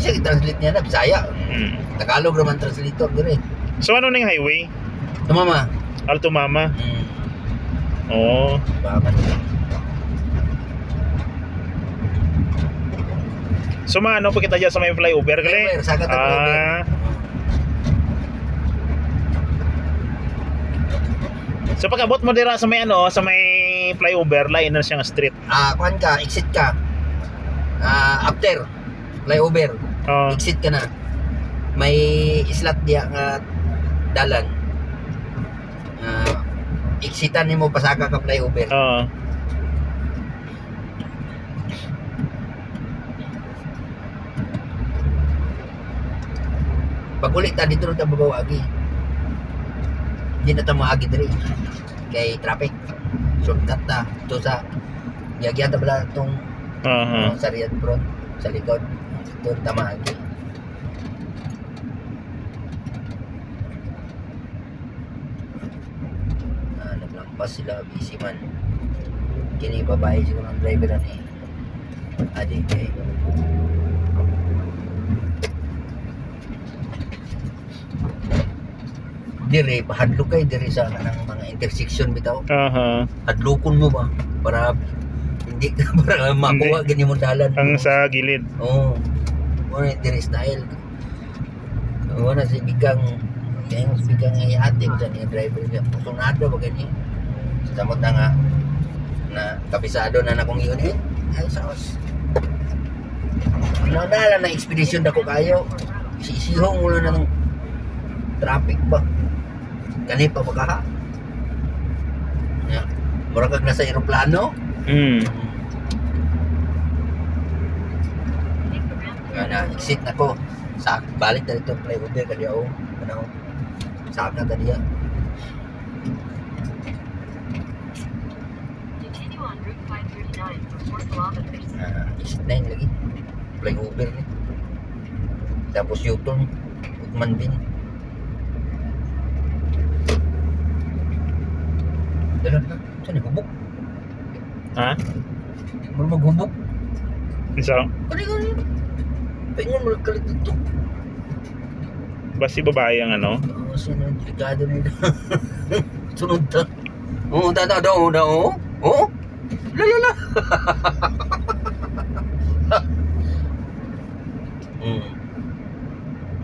siya i-translate niya na Bisaya. Tagalog naman translator dire. So ano ning highway? Tumama. Alto Mama. Oh. Baka So maano pa kita dyan sa may flyover gali? flyover, sagat ang flyover. So pagabot mo dira sa may ano, sa may flyover line na siyang street. Kuhan ka, exit ka. After flyover, exit ka na. May islat diya nga dalan. Exitan nimo pasaka ka flyover. Pag ulit ta dito ta babawagi. Hindi na ta maagi diri. Kay traffic. Shortcut ta to sa yagyan ta bala tong sa Riyadh front sa likod. Doon ta maagi. Naglampas sila busy man. Kini babae siguro ng driver ani. Adi kay dire hadlok kay dire sa kanang mga intersection bitaw. Hadlokon mo ba para hindi para makuha gani mo dalan ang sa gilid. Mo dire style. Wala si bigang kaya mas bigang ay ate ko ni driver niya. Pusunado ba gani? Samot na nga na kabisado na nakong iyon ay saos. Nala na expedition dako kayo. Sisihong ulo na ng traffic ba? Kani pa baka ya mura kag nasa eroplano. Kana exit na ko sa balik na dito flyover kadi ako ano saka ta diya. Continue on Route 539 for 4 kilometers. Exit na yun lagi flyover ni tapos U-turn Ukman din. Dalan na. Saan nagubok? Mula maghubok. Isa? Kani. Paingon mo kalit dito. Basi babae ang ano? Sino delikado nito. Sunod ta. Daw. Lala.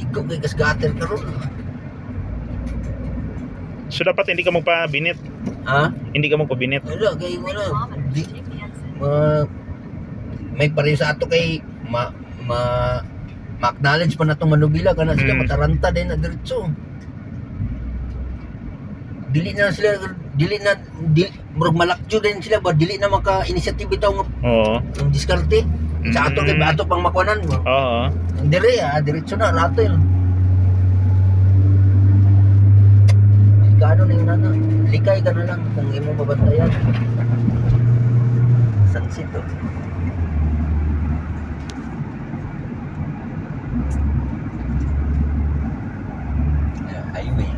Ikaw kay kasgater karon. So dapat hindi ka magpabinit. Hindi ka magpabinit. Wala kay wala. May pareho sa ato kay ma-acknowledge pa na itong manubila kana sila mataranta din na diretso. Dili murag malakjo din sila ba dili na maka-initiative bitaw nga. Yung diskarte. Sa ato kay ato pang makuanan mo. Dire diretso na rato yun. Ano na yun likay ka na lang kung imo mabantayan sunset to highway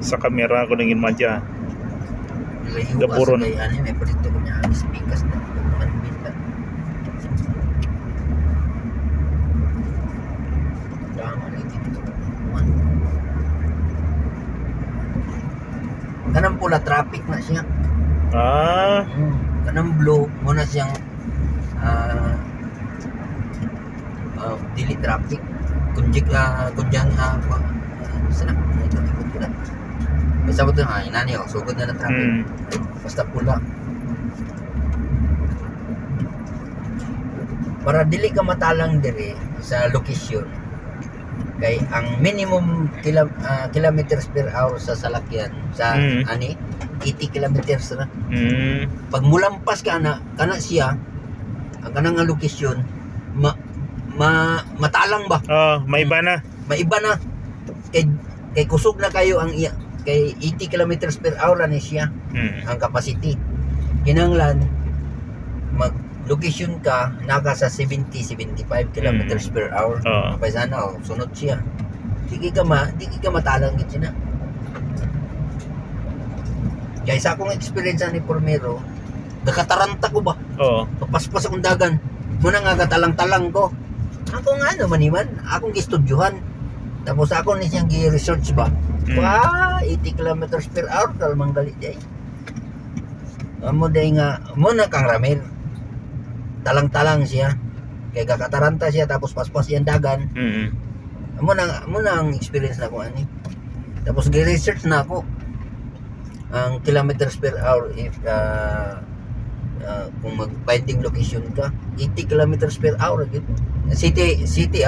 sa kamera ko nangin madya. Gapuron. May palito ko niya speakers na manbita. Dama na dito. Kanang pula traffic na siya. Kanang blue mo na siyang dili traffic. Kunjang sana ito ko na. Basta po ito, inani ako, sugod na ng traffic. Basta pula. Para dili ka matalang dire sa location. Kay ang minimum kilometers per hour sa salakyan sa 80 kilometers na. Pag mulampas ka na kana siya ang kanang location matalang ba? Maiba na. Maiba na. Kay kusog na kayo ang iya. Kay 80 kilometers per hour ni siya ang capacity. Kinanglan location ka, naka sa 70-75 kilometers per hour. Oo. Kapag sana, sunod siya. Di ka matalang gid siya na. Kaya sa akong experience ni Pormero, nakataranta ko ba? Oo. Papaspas akong dagan. Muna nga katalang-talang ko. Ako nga naman iman, akong gistudyuhan. Tapos ako ni siyang gi-research ba? Wah, 80 kilometers per hour kalmang gali day. Amo day nga, muna kang ramir. Talang-talang siya. Kay kakataranta siya tapos paspas yan dagan. Mm. Muna ang experience na ko ani. Tapos gi-research na ako ang kilometers per hour if kung mag-finding location ka 80 kilometers per hour city